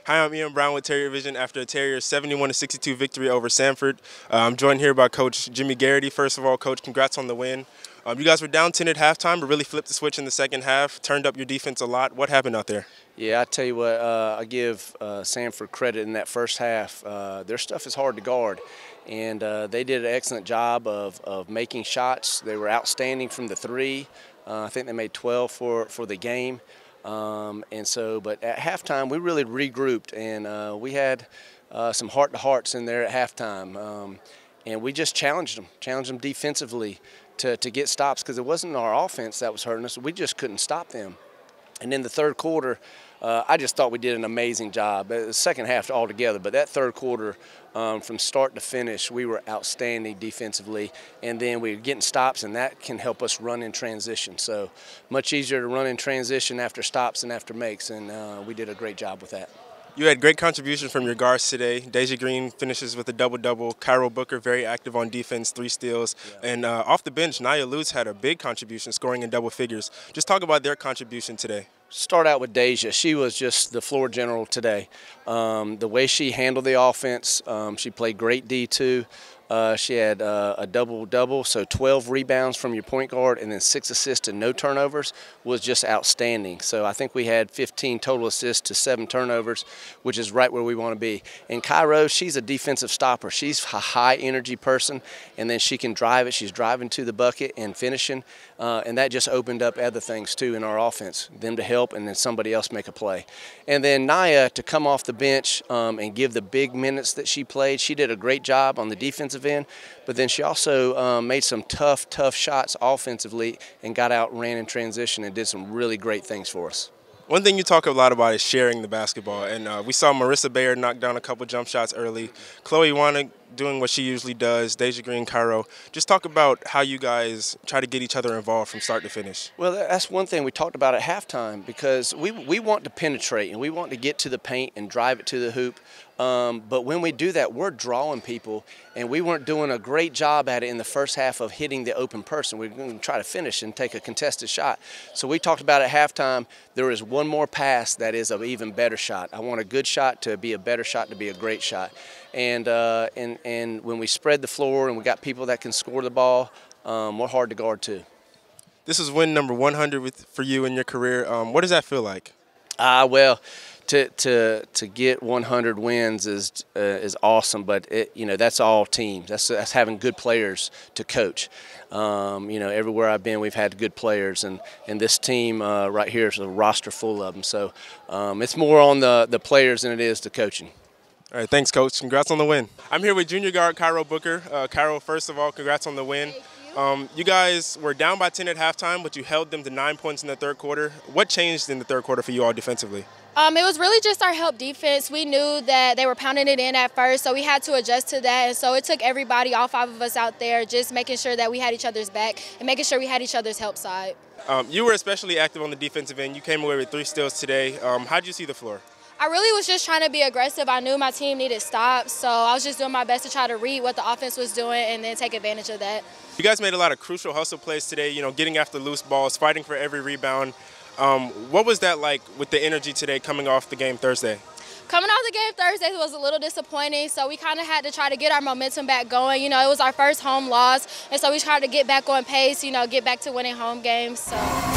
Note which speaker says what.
Speaker 1: Hi, I'm Ian Brown with Terrier Vision after a Terriers 71-62 victory over Samford. I'm joined here by Coach Jimmy Garrity. First of all, Coach, congrats on the win. You guys were down 10 at halftime, but really flipped the switch in the second half, turned up your defense a lot. What happened out there?
Speaker 2: Yeah, I tell you what, I give Samford credit in that first half. Their stuff is hard to guard, and they did an excellent job of making shots. They were outstanding from the three. I think they made 12 for the game. But at halftime, we really regrouped, and we had some heart-to-hearts in there at halftime. And we just challenged them defensively to get stops, because it wasn't our offense that was hurting us. We just couldn't stop them. And in the third quarter, I just thought we did an amazing job. The second half altogether, but that third quarter, from start to finish, we were outstanding defensively. And then we were getting stops, and that can help us run in transition. So much easier to run in transition after stops than after makes, and we did a great job with that.
Speaker 1: You had great contribution from your guards today. Deja Green finishes with a double-double. Cairo Booker very active on defense, 3 steals. Yeah. And off the bench, Nia Lutz had a big contribution, scoring in double figures. Just talk about their contribution today.
Speaker 2: Start out with Deja. She was just the floor general today. The way she handled the offense, she played great D2. She had a double-double, so 12 rebounds from your point guard and then 6 assists and no turnovers was just outstanding. So I think we had 15 total assists to 7 turnovers, which is right where we want to be. And Cairo, she's a defensive stopper. She's a high-energy person, and then she can drive it. She's driving to the bucket and finishing, and that just opened up other things, too, in our offense, them to help and then somebody else make a play. And then Nia, to come off the bench and give the big minutes that she played, she did a great job on the defensive end, but then she also made some tough shots offensively and got out, ran in transition, and did some really great things for us.
Speaker 1: One thing you talk a lot about is sharing the basketball, and we saw Marissa Bayer knock down a couple jump shots early. Chloe Wannick doing what she usually does, Deja Green, Cairo. Just talk about how you guys try to get each other involved from start to finish.
Speaker 2: Well, that's one thing we talked about at halftime, because we want to penetrate and we want to get to the paint and drive it to the hoop. But when we do that, we're drawing people, and we weren't doing a great job at it in the first half of hitting the open person. We're going to try to finish and take a contested shot. So we talked about at halftime, there is one more pass that is an even better shot. I want a good shot to be a better shot to be a great shot. And when we spread the floor and we got people that can score the ball, we're hard to guard too.
Speaker 1: This is win number 100 for you in your career. What does that feel like?
Speaker 2: Well, to get 100 wins is awesome, but that's all teams. That's having good players to coach. Everywhere I've been, we've had good players, and this team right here is a roster full of them. So it's more on the players than it is the coaching.
Speaker 1: All right, thanks, Coach. Congrats on the win. I'm here with junior guard Cairo Booker. Cairo, first of all, congrats on the win. You guys were down by 10 at halftime, but you held them to 9 points in the third quarter. What changed in the third quarter for you all defensively?
Speaker 3: It was really just our help defense. We knew that they were pounding it in at first, so we had to adjust to that. And so it took everybody, all 5 of us out there, just making sure that we had each other's back and making sure we had each other's help side.
Speaker 1: You were especially active on the defensive end. You came away with 3 steals today. How did you see the floor?
Speaker 3: I really was just trying to be aggressive. I knew my team needed stops, so I was just doing my best to try to read what the offense was doing and then take advantage of that.
Speaker 1: You guys made a lot of crucial hustle plays today, getting after loose balls, fighting for every rebound. What was that like with the energy today coming off the game Thursday?
Speaker 3: Coming off the game Thursday was a little disappointing, so we kind of had to try to get our momentum back going. It was our first home loss, and so we tried to get back on pace, get back to winning home games. So.